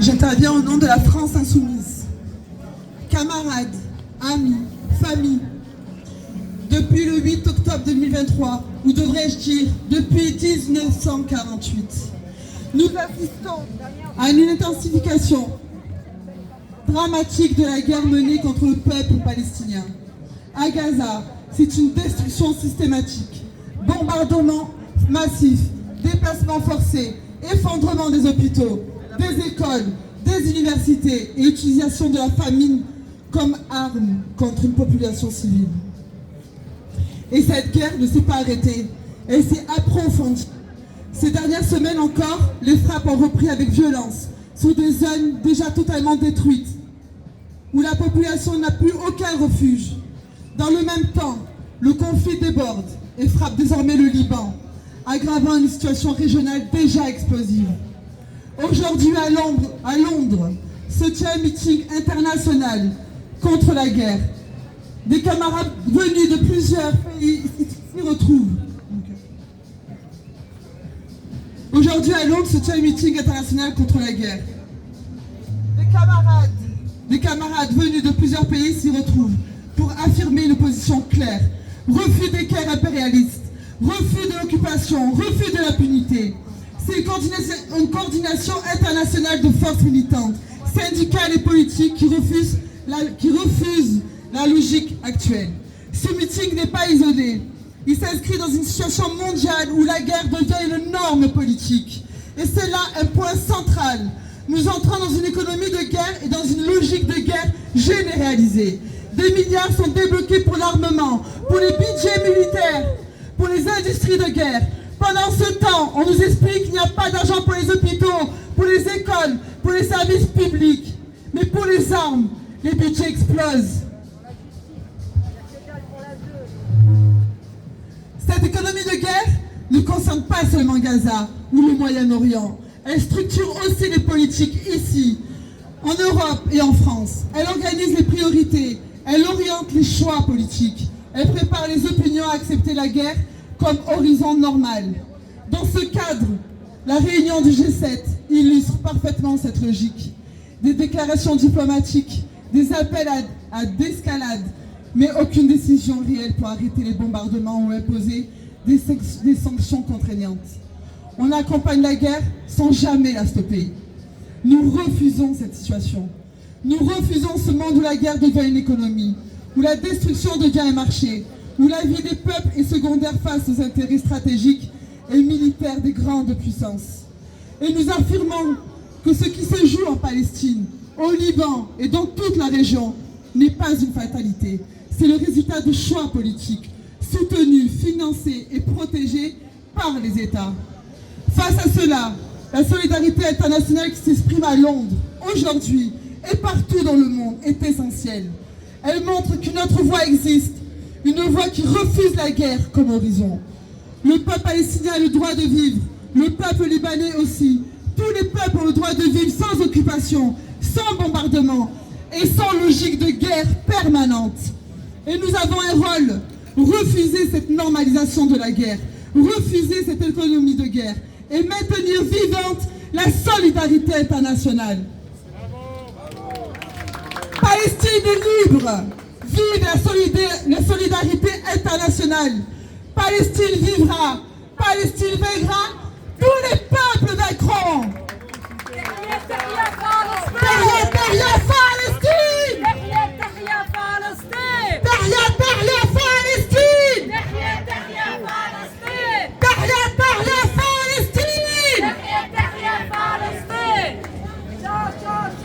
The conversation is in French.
J'interviens au nom de la France insoumise. Camarades, amis, familles, depuis le 8 octobre 2023, ou devrais-je dire depuis 1948, nous assistons à une intensification dramatique de la guerre menée contre le peuple palestinien. À Gaza, c'est une destruction systématique, bombardements massifs, déplacements forcés, effondrement des hôpitaux, des écoles, des universités et utilisation de la famine comme arme contre une population civile. Et cette guerre ne s'est pas arrêtée, elle s'est approfondie. Ces dernières semaines encore, les frappes ont repris avec violence sur des zones déjà totalement détruites, où la population n'a plus aucun refuge. Dans le même temps, le conflit déborde et frappe désormais le Liban, aggravant une situation régionale déjà explosive. Aujourd'hui à Londres, se tient un meeting international contre la guerre. Des camarades venus de plusieurs pays s'y retrouvent. Aujourd'hui à Londres se tient un meeting international contre la guerre. Des camarades venus de plusieurs pays s'y retrouvent pour affirmer une position claire. Refus des guerres impérialistes, refus de l'occupation, refus de l'impunité. C'est une coordination internationale de forces militantes, syndicales et politiques qui refusent la logique actuelle. Ce meeting n'est pas isolé. Il s'inscrit dans une situation mondiale où la guerre devient une norme politique. Et c'est là un point central. Nous entrons dans une économie de guerre et dans une logique de guerre généralisée. Des milliards sont débloqués pour l'armement, pour les budgets militaires, pour les industries de guerre. Pendant ce temps, on nous explique qu'il n'y a pas d'argent pour les hôpitaux, pour les écoles, pour les services publics. Mais pour les armes, les budgets explosent. Cette économie de guerre ne concerne pas seulement Gaza ou le Moyen-Orient. Elle structure aussi les politiques ici, en Europe et en France. Elle organise les priorités, elle oriente les choix politiques. Elle prépare les opinions à accepter la guerre comme horizon normal. Dans ce cadre, la réunion du G7 illustre parfaitement cette logique. Des déclarations diplomatiques, des appels à d'escalade, mais aucune décision réelle pour arrêter les bombardements ou imposer des sanctions contraignantes. On accompagne la guerre sans jamais la stopper. Nous refusons cette situation. Nous refusons ce monde où la guerre devient une économie, où la destruction devient un marché, où la vie des peuples est secondaire face aux intérêts stratégiques et militaires des grandes puissances. Et nous affirmons que ce qui se joue en Palestine, au Liban et dans toute la région n'est pas une fatalité. C'est le résultat de choix politiques, soutenus, financés et protégés par les États. Face à cela, la solidarité internationale qui s'exprime à Londres, aujourd'hui et partout dans le monde, est essentielle. Elle montre qu'une autre voie existe, une voie qui refuse la guerre comme horizon. Le peuple palestinien a le droit de vivre, le peuple libanais aussi. Tous les peuples ont le droit de vivre sans occupation, sans bombardement et sans logique de guerre permanente. Et nous avons un rôle, refuser cette normalisation de la guerre, refuser cette économie de guerre et maintenir vivante la solidarité internationale. Palestine est libre, vive la solidarité internationale. Palestine vivra, Palestine vaincra,